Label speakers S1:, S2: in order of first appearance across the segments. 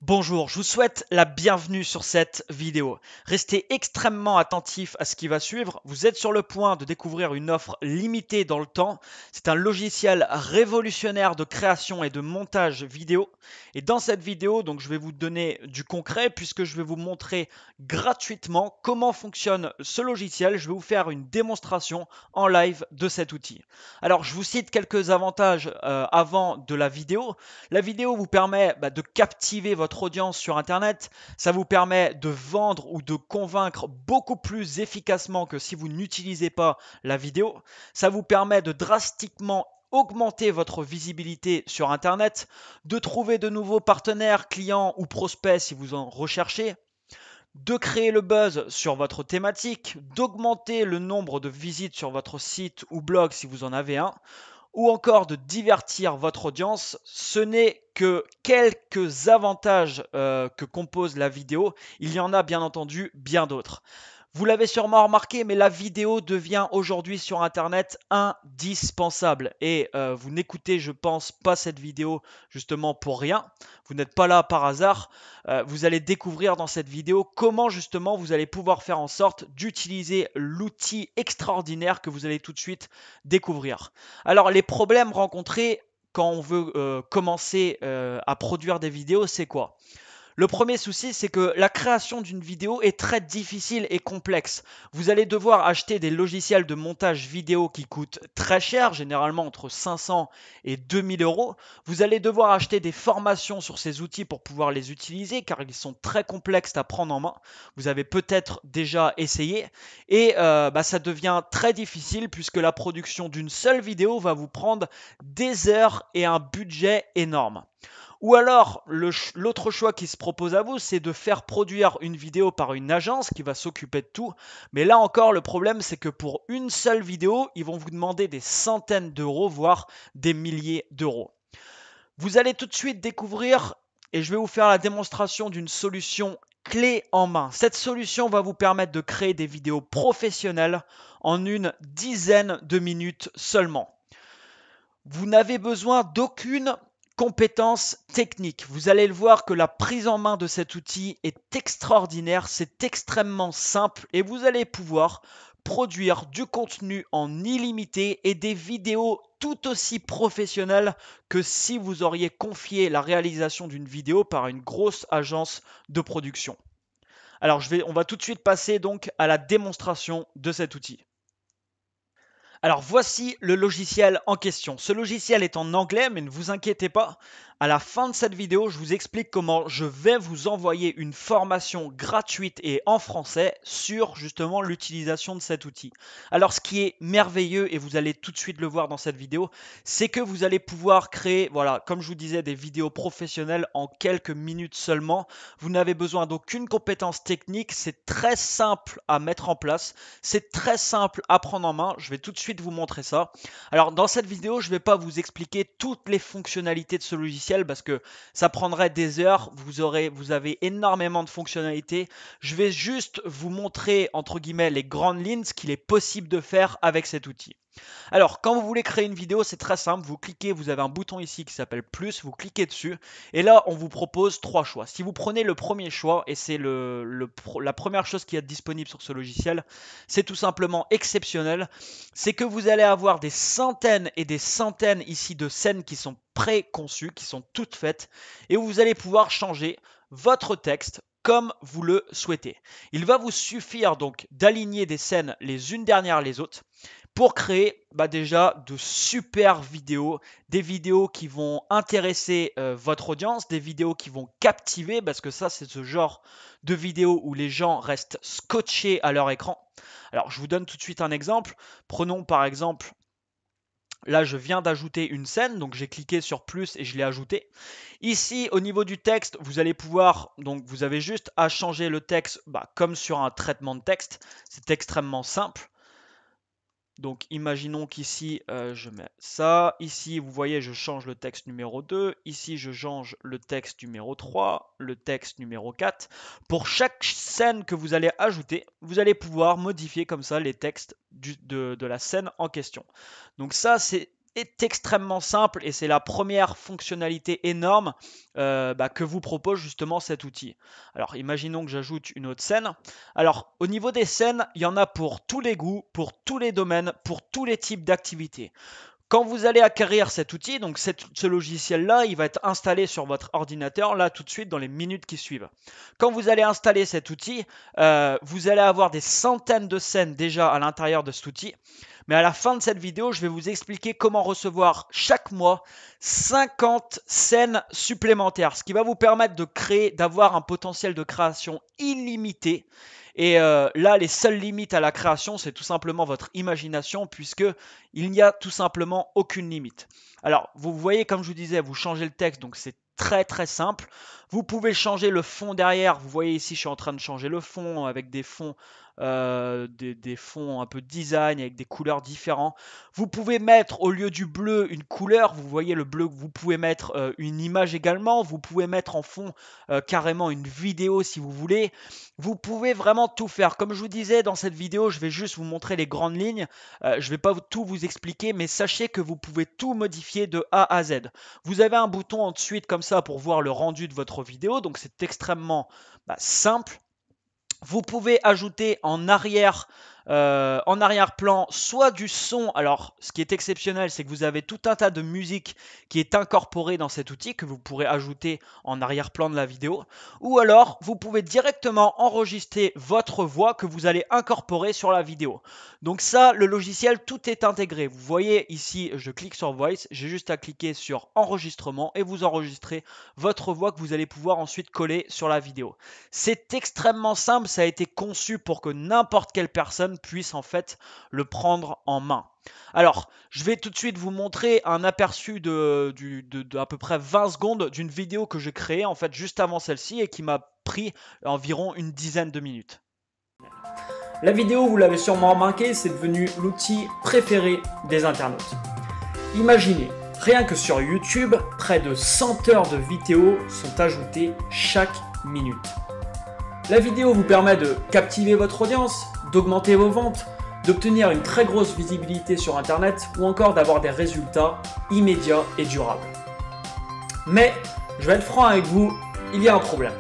S1: Bonjour, je vous souhaite la bienvenue sur cette vidéo. Restez extrêmement attentifs à ce qui va suivre. Vous êtes sur le point de découvrir une offre limitée dans le temps. C'est un logiciel révolutionnaire de création et de montage vidéo. Et dans cette vidéo, donc, je vais vous donner du concret puisque je vais vous montrer gratuitement comment fonctionne ce logiciel. Je vais vous faire une démonstration en live de cet outil. Alors, je vous cite quelques avantages avant de la vidéo. La vidéo vous permet de captiver votre audience sur Internet. Ça vous permet de vendre ou de convaincre beaucoup plus efficacement que si vous n'utilisez pas la vidéo. Ça vous permet de drastiquement augmenter votre visibilité sur Internet, de trouver de nouveaux partenaires, clients ou prospects si vous en recherchez, de créer le buzz sur votre thématique, d'augmenter le nombre de visites sur votre site ou blog si vous en avez un, ou encore de divertir votre audience. Ce n'est que quelques avantages que compose la vidéo. Il y en a bien entendu bien d'autres. Vous l'avez sûrement remarqué, mais la vidéo devient aujourd'hui sur Internet indispensable. Et vous n'écoutez, je pense, pas cette vidéo justement pour rien. Vous n'êtes pas là par hasard. Vous allez découvrir dans cette vidéo comment justement vous allez pouvoir faire en sorte d'utiliser l'outil extraordinaire que vous allez tout de suite découvrir. Alors, les problèmes rencontrés quand on veut commencer à produire des vidéos, c'est quoi? Le premier souci, c'est que la création d'une vidéo est très difficile et complexe. Vous allez devoir acheter des logiciels de montage vidéo qui coûtent très cher, généralement entre 500 et 2000 euros. Vous allez devoir acheter des formations sur ces outils pour pouvoir les utiliser, car ils sont très complexes à prendre en main. Vous avez peut-être déjà essayé. Et ça devient très difficile puisque la production d'une seule vidéo va vous prendre des heures et un budget énorme. Ou alors, l'autre choix qui se propose à vous, c'est de faire produire une vidéo par une agence qui va s'occuper de tout. Mais là encore, le problème, c'est que pour une seule vidéo, ils vont vous demander des centaines d'euros, voire des milliers d'euros. Vous allez tout de suite découvrir, et je vais vous faire la démonstration d'une solution clé en main. Cette solution va vous permettre de créer des vidéos professionnelles en une dizaine de minutes seulement. Vous n'avez besoin d'aucune compétence technique. Vous allez le voir que la prise en main de cet outil est extraordinaire, c'est extrêmement simple et vous allez pouvoir produire du contenu en illimité et des vidéos tout aussi professionnelles que si vous auriez confié la réalisation d'une vidéo par une grosse agence de production. Alors on va tout de suite passer donc à la démonstration de cet outil. Alors voici le logiciel en question. Ce logiciel est en anglais, mais ne vous inquiétez pas. À la fin de cette vidéo, je vous explique comment je vais vous envoyer une formation gratuite et en français sur justement l'utilisation de cet outil. Alors ce qui est merveilleux, et vous allez tout de suite le voir dans cette vidéo, c'est que vous allez pouvoir créer, voilà, comme je vous disais, des vidéos professionnelles en quelques minutes seulement. Vous n'avez besoin d'aucune compétence technique, c'est très simple à mettre en place, c'est très simple à prendre en main. Je vais tout de suite vous montrer ça. Alors dans cette vidéo, je ne vais pas vous expliquer toutes les fonctionnalités de ce logiciel parce que ça prendrait des heures. Vous avez énormément de fonctionnalités. Je vais juste vous montrer entre guillemets les grandes lignes, ce qu'il est possible de faire avec cet outil. Alors, quand vous voulez créer une vidéo, c'est très simple. Vous cliquez, vous avez un bouton ici qui s'appelle plus, vous cliquez dessus. Et là, on vous propose trois choix. Si vous prenez le premier choix, et c'est la première chose qui est disponible sur ce logiciel, c'est tout simplement exceptionnel. C'est que vous allez avoir des centaines et des centaines ici de scènes qui sont préconçues, qui sont toutes faites. Et où vous allez pouvoir changer votre texte comme vous le souhaitez. Il va vous suffire donc d'aligner des scènes les unes derrière les autres pour créer déjà de super vidéos, des vidéos qui vont intéresser votre audience, des vidéos qui vont captiver, parce que ça c'est ce genre de vidéos où les gens restent scotchés à leur écran. Alors je vous donne tout de suite un exemple. Prenons par exemple, là je viens d'ajouter une scène, donc j'ai cliqué sur plus et je l'ai ajouté. Ici au niveau du texte, vous allez pouvoir, donc vous avez juste à changer le texte comme sur un traitement de texte. C'est extrêmement simple. Donc imaginons qu'ici je mets ça, ici vous voyez je change le texte numéro 2, ici je change le texte numéro 3, le texte numéro 4. Pour chaque scène que vous allez ajouter, vous allez pouvoir modifier comme ça les textes de la scène en question. Donc ça c'est est extrêmement simple et c'est la première fonctionnalité énorme que vous propose justement cet outil. Alors imaginons que j'ajoute une autre scène. Alors au niveau des scènes, il y en a pour tous les goûts, pour tous les domaines, pour tous les types d'activités. Quand vous allez acquérir cet outil, donc ce logiciel-là, il va être installé sur votre ordinateur, là tout de suite dans les minutes qui suivent. Quand vous allez installer cet outil, vous allez avoir des centaines de scènes déjà à l'intérieur de cet outil. Mais à la fin de cette vidéo, je vais vous expliquer comment recevoir chaque mois 50 scènes supplémentaires, ce qui va vous permettre de créer, d'avoir un potentiel de création illimité. Et là, les seules limites à la création, c'est tout simplement votre imagination, puisque il n'y a tout simplement aucune limite. Alors, vous voyez, comme je vous disais, vous changez le texte, donc c'est très très simple. Vous pouvez changer le fond derrière. Vous voyez ici, je suis en train de changer le fond avec des fonds, des fonds un peu design avec des couleurs différentes. Vous pouvez mettre au lieu du bleu une couleur. Vous voyez le bleu. Vous pouvez mettre une image également. Vous pouvez mettre en fond carrément une vidéo si vous voulez. Vous pouvez vraiment tout faire. Comme je vous disais dans cette vidéo, je vais juste vous montrer les grandes lignes. Je ne vais pas tout vous expliquer, mais sachez que vous pouvez tout modifier de A à Z. Vous avez un bouton ensuite comme ça pour voir le rendu de votre vidéo, donc c'est extrêmement simple. Vous pouvez ajouter en arrière-plan soit du son. Alors ce qui est exceptionnel, c'est que vous avez tout un tas de musique qui est incorporée dans cet outil que vous pourrez ajouter en arrière-plan de la vidéo, ou alors vous pouvez directement enregistrer votre voix que vous allez incorporer sur la vidéo. Donc ça, le logiciel, tout est intégré. Vous voyez ici, je clique sur Voice, j'ai juste à cliquer sur enregistrement et vous enregistrez votre voix que vous allez pouvoir ensuite coller sur la vidéo. C'est extrêmement simple. Ça a été conçu pour que n'importe quelle personne puisse en fait le prendre en main. Alors, je vais tout de suite vous montrer un aperçu de à peu près 20 secondes d'une vidéo que j'ai créée en fait juste avant celle-ci et qui m'a pris environ une dizaine de minutes. La vidéo, vous l'avez sûrement remarqué, c'est devenu l'outil préféré des internautes. Imaginez, rien que sur YouTube, près de 100 heures de vidéos sont ajoutées chaque minute. La vidéo vous permet de captiver votre audience, d'augmenter vos ventes, d'obtenir une très grosse visibilité sur Internet ou encore d'avoir des résultats immédiats et durables. Mais, je vais être franc avec vous, il y a un problème.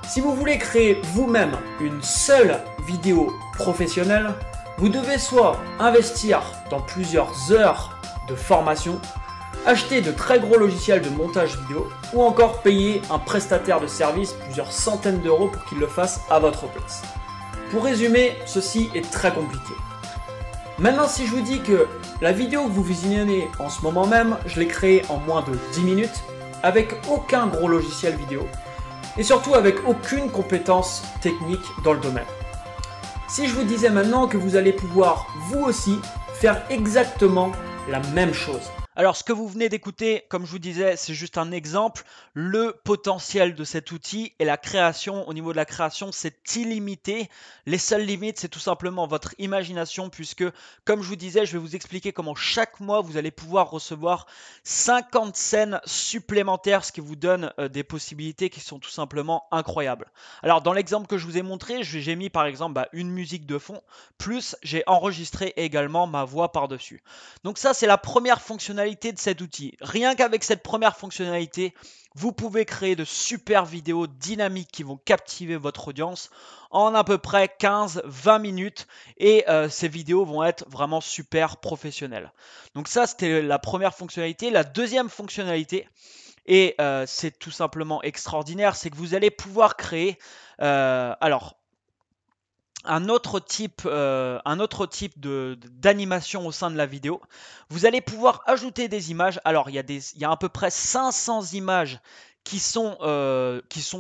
S1: Si vous voulez créer vous-même une seule vidéo professionnelle, vous devez soit investir dans plusieurs heures de formation, acheter de très gros logiciels de montage vidéo ou encore payer un prestataire de service plusieurs centaines d'euros pour qu'il le fasse à votre place. Pour résumer, ceci est très compliqué. Maintenant, si je vous dis que la vidéo que vous visionnez en ce moment même, je l'ai créée en moins de 10 minutes avec aucun gros logiciel vidéo et surtout avec aucune compétence technique dans le domaine. Si je vous disais maintenant que vous allez pouvoir vous aussi faire exactement la même chose. Alors, ce que vous venez d'écouter, comme je vous disais, c'est juste un exemple. Le potentiel de cet outil et la création, au niveau de la création, c'est illimité. Les seules limites, c'est tout simplement votre imagination puisque, comme je vous disais, je vais vous expliquer comment chaque mois, vous allez pouvoir recevoir 50 scènes supplémentaires, ce qui vous donne des possibilités qui sont tout simplement incroyables. Alors, dans l'exemple que je vous ai montré, j'ai mis par exemple une musique de fond, plus j'ai enregistré également ma voix par-dessus. Donc ça, c'est la première fonctionnalité de cet outil. Rien qu'avec cette première fonctionnalité, vous pouvez créer de super vidéos dynamiques qui vont captiver votre audience en à peu près 15-20 minutes et ces vidéos vont être vraiment super professionnelles. Donc ça, c'était la première fonctionnalité. La deuxième fonctionnalité, et c'est tout simplement extraordinaire, c'est que vous allez pouvoir créer un autre type d'animation au sein de la vidéo. Vous allez pouvoir ajouter des images. Alors, il y a à peu près 500 images qui sont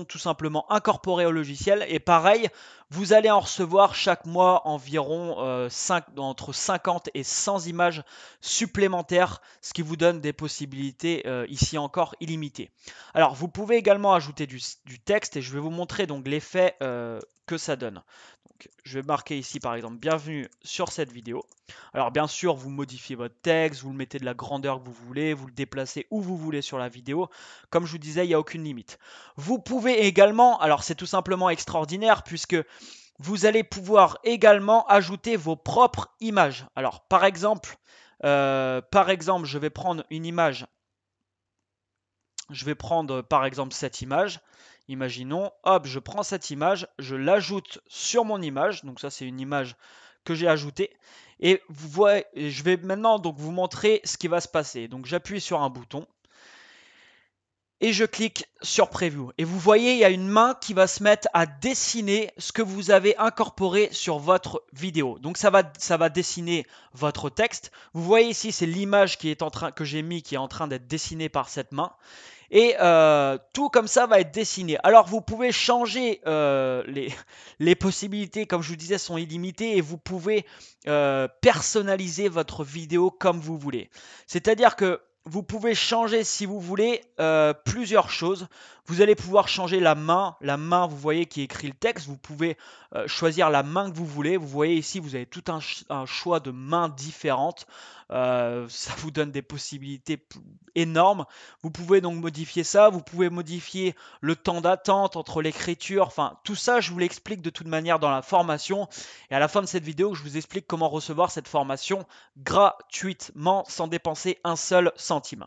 S1: tout simplement incorporées au logiciel. Et pareil, vous allez en recevoir chaque mois environ entre 50 et 100 images supplémentaires, ce qui vous donne des possibilités ici encore illimitées. Alors, vous pouvez également ajouter du texte et je vais vous montrer donc l'effet que ça donne. Donc, je vais marquer ici par exemple bienvenue sur cette vidéo. Alors bien sûr vous modifiez votre texte, vous le mettez de la grandeur que vous voulez, vous le déplacez où vous voulez sur la vidéo. Comme je vous disais, il n'y a aucune limite. Vous pouvez également, alors c'est tout simplement extraordinaire puisque vous allez pouvoir également ajouter vos propres images. Alors par exemple, Par exemple, je vais prendre une image. Je vais prendre par exemple cette image. Imaginons, hop, je prends cette image, je l'ajoute sur mon image. Donc ça, c'est une image que j'ai ajoutée. Et vous voyez, je vais maintenant donc vous montrer ce qui va se passer. Donc j'appuie sur un bouton et je clique sur Preview. Et vous voyez, il y a une main qui va se mettre à dessiner ce que vous avez incorporé sur votre vidéo. Donc ça va dessiner votre texte. Vous voyez ici, c'est l'image que j'ai mis qui est en train d'être dessinée par cette main. Et tout comme ça va être dessiné. Alors vous pouvez changer les possibilités, comme je vous disais, sont illimitées et vous pouvez personnaliser votre vidéo comme vous voulez. C'est-à-dire que vous pouvez changer, si vous voulez, plusieurs choses. Vous allez pouvoir changer la main. La main, vous voyez, qui écrit le texte. Vous pouvez choisir la main que vous voulez. Vous voyez ici, vous avez tout un choix de mains différentes. Ça vous donne des possibilités énormes. Vous pouvez donc modifier ça. Vous pouvez modifier le temps d'attente entre l'écriture. Enfin, tout ça, je vous l'explique de toute manière dans la formation. Et à la fin de cette vidéo, je vous explique comment recevoir cette formation gratuitement sans dépenser un seul centime.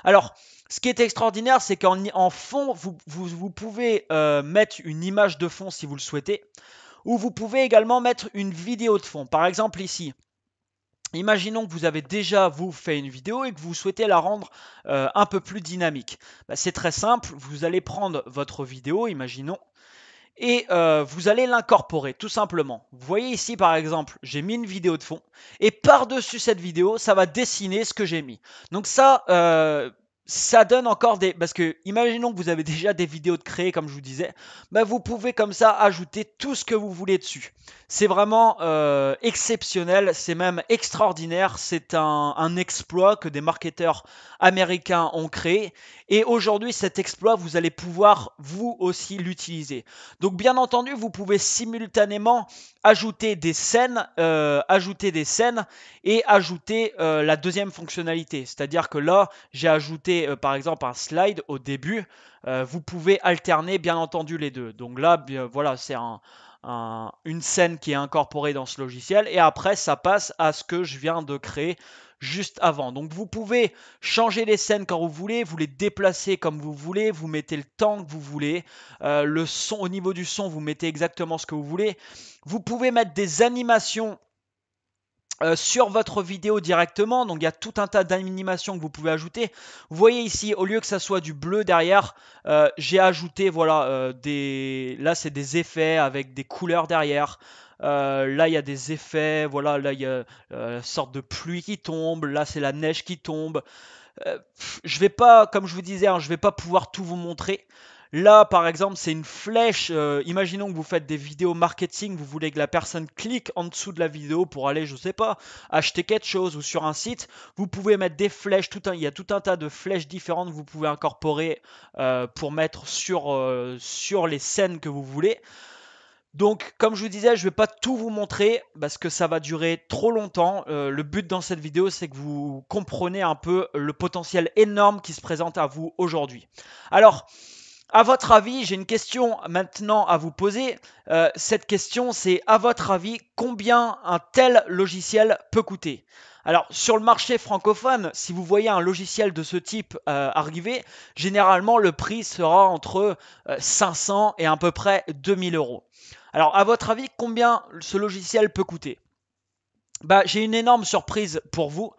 S1: Alors, ce qui est extraordinaire, c'est qu'en fond, vous pouvez mettre une image de fond si vous le souhaitez, ou vous pouvez également mettre une vidéo de fond. Par exemple ici, imaginons que vous avez déjà fait une vidéo et que vous souhaitez la rendre un peu plus dynamique. C'est très simple, vous allez prendre votre vidéo, imaginons, et vous allez l'incorporer tout simplement. Vous voyez ici par exemple, j'ai mis une vidéo de fond et par-dessus cette vidéo, ça va dessiner ce que j'ai mis. Donc ça donne encore des... Parce que imaginons que vous avez déjà des vidéos de créer comme je vous disais, vous pouvez comme ça ajouter tout ce que vous voulez dessus. C'est vraiment exceptionnel, c'est même extraordinaire, c'est un exploit que des marketeurs américains ont créé. Et aujourd'hui, cet exploit, vous allez pouvoir vous aussi l'utiliser. Donc bien entendu, vous pouvez simultanément ajouter des scènes et ajouter la deuxième fonctionnalité. C'est-à-dire que là, j'ai ajouté par exemple un slide au début. Vous pouvez alterner bien entendu les deux. Donc là, voilà, c'est une scène qui est incorporée dans ce logiciel et après ça passe à ce que je viens de créer juste avant. Donc vous pouvez changer les scènes quand vous voulez, vous les déplacer comme vous voulez, vous mettez le temps que vous voulez, le son, au niveau du son, vous mettez exactement ce que vous voulez. Vous pouvez mettre des animations sur votre vidéo directement, donc il y a tout un tas d'animations que vous pouvez ajouter. Vous voyez ici, au lieu que ça soit du bleu derrière, j'ai ajouté, voilà, là c'est des effets avec des couleurs derrière. Là il y a des effets, voilà, là il y a une sorte de pluie qui tombe, là c'est la neige qui tombe. Je vais pas, comme je vous disais, je vais pas pouvoir tout vous montrer. Là, par exemple, c'est une flèche. Imaginons que vous faites des vidéos marketing, vous voulez que la personne clique en dessous de la vidéo pour aller, je sais pas, acheter quelque chose ou sur un site. Vous pouvez mettre des flèches. Il y a tout un tas de flèches différentes que vous pouvez incorporer pour mettre sur les scènes que vous voulez. Donc, comme je vous disais, je ne vais pas tout vous montrer parce que ça va durer trop longtemps. Le but dans cette vidéo, c'est que vous compreniez un peu le potentiel énorme qui se présente à vous aujourd'hui. Alors, à votre avis, j'ai une question maintenant à vous poser. Cette question, c'est à votre avis, combien un tel logiciel peut coûter? Alors, sur le marché francophone, si vous voyez un logiciel de ce type arriver, généralement le prix sera entre 500 et à peu près 2000 euros. Alors, à votre avis, combien ce logiciel peut coûter? J'ai une énorme surprise pour vous.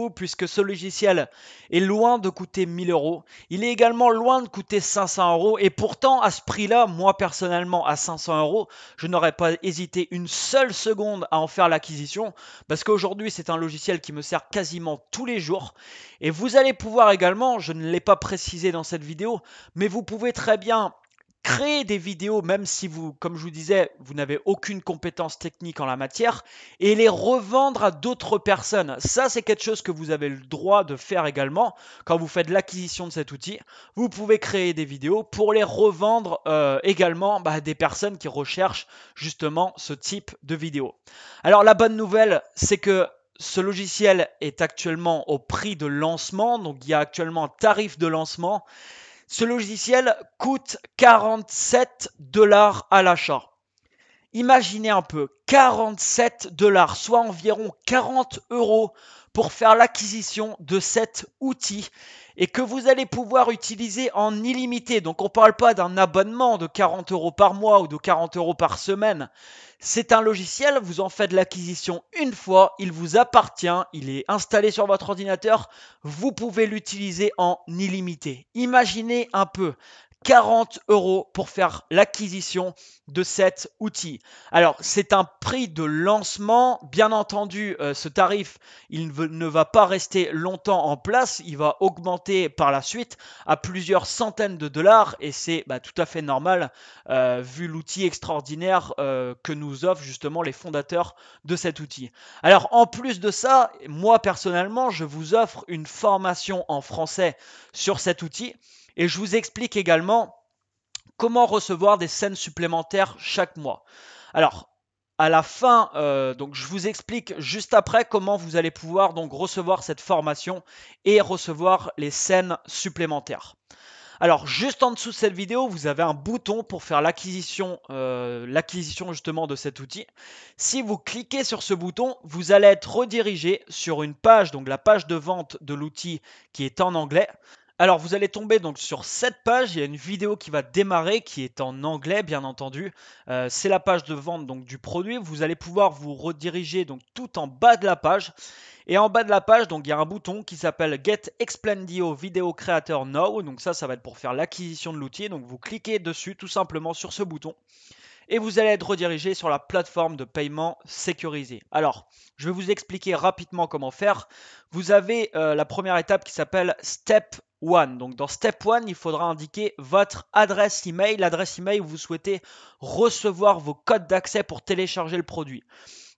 S1: Puisque ce logiciel est loin de coûter 1000 euros. Il est également loin de coûter 500 euros. Et pourtant, à ce prix-là, moi personnellement, à 500 euros, je n'aurais pas hésité une seule seconde à en faire l'acquisition. Parce qu'aujourd'hui, c'est un logiciel qui me sert quasiment tous les jours. Et vous allez pouvoir également, je ne l'ai pas précisé dans cette vidéo, mais vous pouvez très bien créer des vidéos, même si vous, comme je vous disais, vous n'avez aucune compétence technique en la matière, et les revendre à d'autres personnes. Ça, c'est quelque chose que vous avez le droit de faire également quand vous faites l'acquisition de cet outil. Vous pouvez créer des vidéos pour les revendre également à des personnes qui recherchent justement ce type de vidéo. Alors, la bonne nouvelle, c'est que ce logiciel est actuellement au prix de lancement, donc il y a actuellement un tarif de lancement. Ce logiciel coûte 47 $ à l'achat. Imaginez un peu, 47 $, soit environ 40 € pour faire l'acquisition de cet outil et que vous allez pouvoir utiliser en illimité. Donc on ne parle pas d'un abonnement de 40 € par mois ou de 40 € par semaine. C'est un logiciel, vous en faites l'acquisition une fois, il vous appartient, il est installé sur votre ordinateur, vous pouvez l'utiliser en illimité. Imaginez un peu, 40 € pour faire l'acquisition de cet outil. Alors, c'est un prix de lancement. Bien entendu, ce tarif, il ne va pas rester longtemps en place. Il va augmenter par la suite à plusieurs centaines de dollars et c'est tout à fait normal vu l'outil extraordinaire que nous offrent justement les fondateurs de cet outil. Alors, en plus de ça, moi personnellement, je vous offre une formation en français sur cet outil. Et je vous explique également comment recevoir des scènes supplémentaires chaque mois. Alors, à la fin, donc je vous explique juste après comment vous allez pouvoir donc recevoir cette formation et recevoir les scènes supplémentaires. Alors, juste en dessous de cette vidéo, vous avez un bouton pour faire l'acquisition justement de cet outil. Si vous cliquez sur ce bouton, vous allez être redirigé sur une page, donc la page de vente de l'outil qui est en anglais. Alors, vous allez tomber donc sur cette page. Il y a une vidéo qui va démarrer, qui est en anglais, bien entendu. C'est la page de vente donc du produit. Vous allez pouvoir vous rediriger donc tout en bas de la page. Et en bas de la page, donc il y a un bouton qui s'appelle Get Explendio Video Creator Now. Donc ça va être pour faire l'acquisition de l'outil. Donc vous cliquez dessus tout simplement sur ce bouton. Et vous allez être redirigé sur la plateforme de paiement sécurisée. Alors, je vais vous expliquer rapidement comment faire. Vous avez la première étape qui s'appelle Step 1. Donc dans Step 1, il faudra indiquer votre adresse email, l'adresse email où vous souhaitez recevoir vos codes d'accès pour télécharger le produit.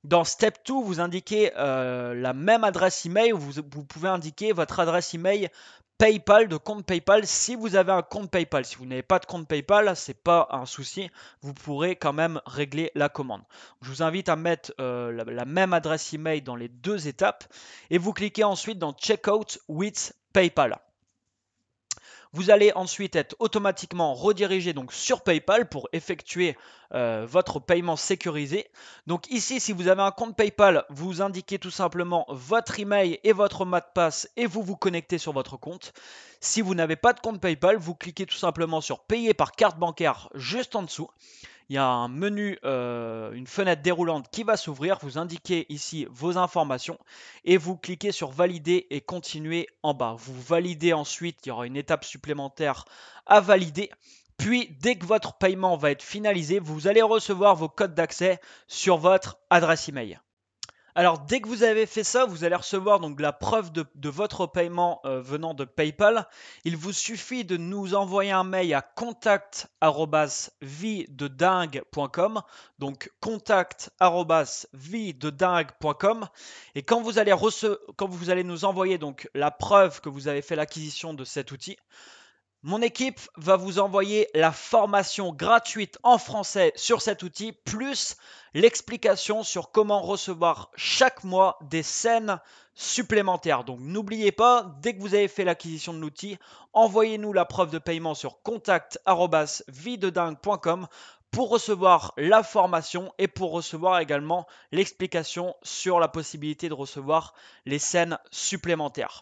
S1: Dans Step 2, vous indiquez la même adresse email où vous pouvez indiquer votre adresse email PayPal, de compte PayPal, si vous avez un compte PayPal. Si vous n'avez pas de compte PayPal, ce n'est pas un souci, vous pourrez quand même régler la commande. Je vous invite à mettre la même adresse email dans les deux étapes et vous cliquez ensuite dans Checkout with PayPal. Vous allez ensuite être automatiquement redirigé donc sur PayPal pour effectuer votre paiement sécurisé. Donc ici, si vous avez un compte PayPal, vous indiquez tout simplement votre email et votre mot de passe et vous vous connectez sur votre compte. Si vous n'avez pas de compte PayPal, vous cliquez tout simplement sur payer par carte bancaire juste en dessous. Il y a un menu, une fenêtre déroulante qui va s'ouvrir. Vous indiquez ici vos informations et vous cliquez sur valider et continuer en bas. Vous validez ensuite, il y aura une étape supplémentaire à valider. Puis, dès que votre paiement va être finalisé, vous allez recevoir vos codes d'accès sur votre adresse email. Alors, dès que vous avez fait ça, vous allez recevoir donc la preuve de votre paiement venant de PayPal. Il vous suffit de nous envoyer un mail à contact@viededingue.com. Donc, contact@viededingue.com. Et quand vous allez nous envoyer donc la preuve que vous avez fait l'acquisition de cet outil, mon équipe va vous envoyer la formation gratuite en français sur cet outil, plus l'explication sur comment recevoir chaque mois des scènes supplémentaires. Donc n'oubliez pas, dès que vous avez fait l'acquisition de l'outil, envoyez-nous la preuve de paiement sur contact@viededingue.com pour recevoir la formation et pour recevoir également l'explication sur la possibilité de recevoir les scènes supplémentaires.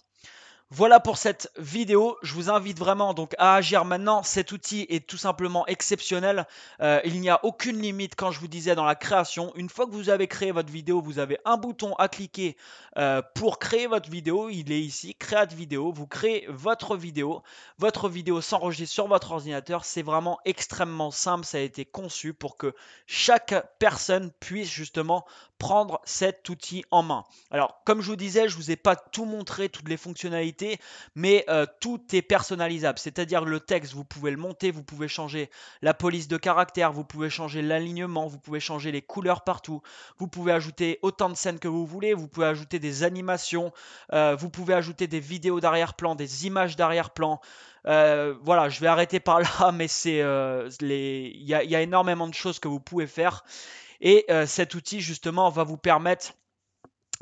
S1: Voilà pour cette vidéo. Je vous invite vraiment donc à agir maintenant. Cet outil est tout simplement exceptionnel. Il n'y a aucune limite, quand je vous disais, dans la création. Une fois que vous avez créé votre vidéo, vous avez un bouton à cliquer pour créer votre vidéo. Il est ici, Create Vidéo. Vous créez votre vidéo. Votre vidéo s'enregistre sur votre ordinateur. C'est vraiment extrêmement simple. Ça a été conçu pour que chaque personne puisse justement prendre cet outil en main. Alors, comme je vous disais, je ne vous ai pas tout montré, toutes les fonctionnalités, mais tout est personnalisable. C'est-à-dire le texte, vous pouvez le monter, vous pouvez changer la police de caractère, vous pouvez changer l'alignement, vous pouvez changer les couleurs partout, vous pouvez ajouter autant de scènes que vous voulez, vous pouvez ajouter des animations, vous pouvez ajouter des vidéos d'arrière-plan, des images d'arrière-plan. Voilà, je vais arrêter par là, mais il y a énormément de choses que vous pouvez faire. Et cet outil justement va vous permettre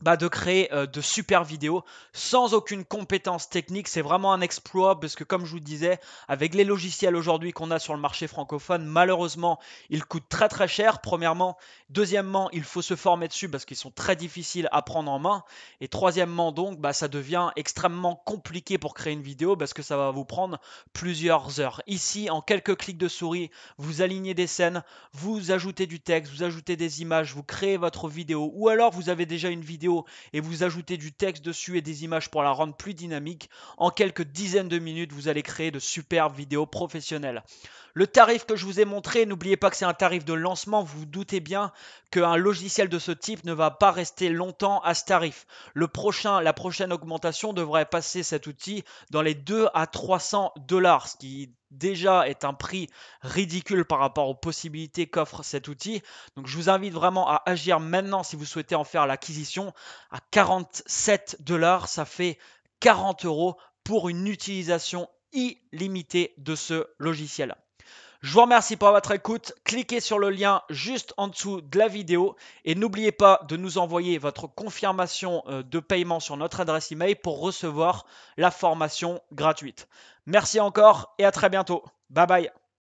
S1: de créer de super vidéos sans aucune compétence technique. C'est vraiment un exploit parce que comme je vous disais, avec les logiciels aujourd'hui qu'on a sur le marché francophone, malheureusement, ils coûtent très très cher, premièrement. Deuxièmement, il faut se former dessus parce qu'ils sont très difficiles à prendre en main. Et troisièmement, donc, ça devient extrêmement compliqué pour créer une vidéo parce que ça va vous prendre plusieurs heures. Ici, en quelques clics de souris, vous alignez des scènes, vous ajoutez du texte, vous ajoutez des images, vous créez votre vidéo, ou alors vous avez déjà une vidéo et vous ajoutez du texte dessus et des images pour la rendre plus dynamique. En quelques dizaines de minutes, vous allez créer de superbes vidéos professionnelles. Le tarif que je vous ai montré, n'oubliez pas que c'est un tarif de lancement. Vous vous doutez bien qu'un logiciel de ce type ne va pas rester longtemps à ce tarif. La prochaine augmentation devrait passer cet outil dans les 2 à 300 dollars, ce qui déjà est un prix ridicule par rapport aux possibilités qu'offre cet outil. Donc je vous invite vraiment à agir maintenant si vous souhaitez en faire l'acquisition. À 47 dollars, ça fait 40 euros pour une utilisation illimitée de ce logiciel. Je vous remercie pour votre écoute. Cliquez sur le lien juste en dessous de la vidéo et n'oubliez pas de nous envoyer votre confirmation de paiement sur notre adresse email pour recevoir la formation gratuite. Merci encore et à très bientôt. Bye bye.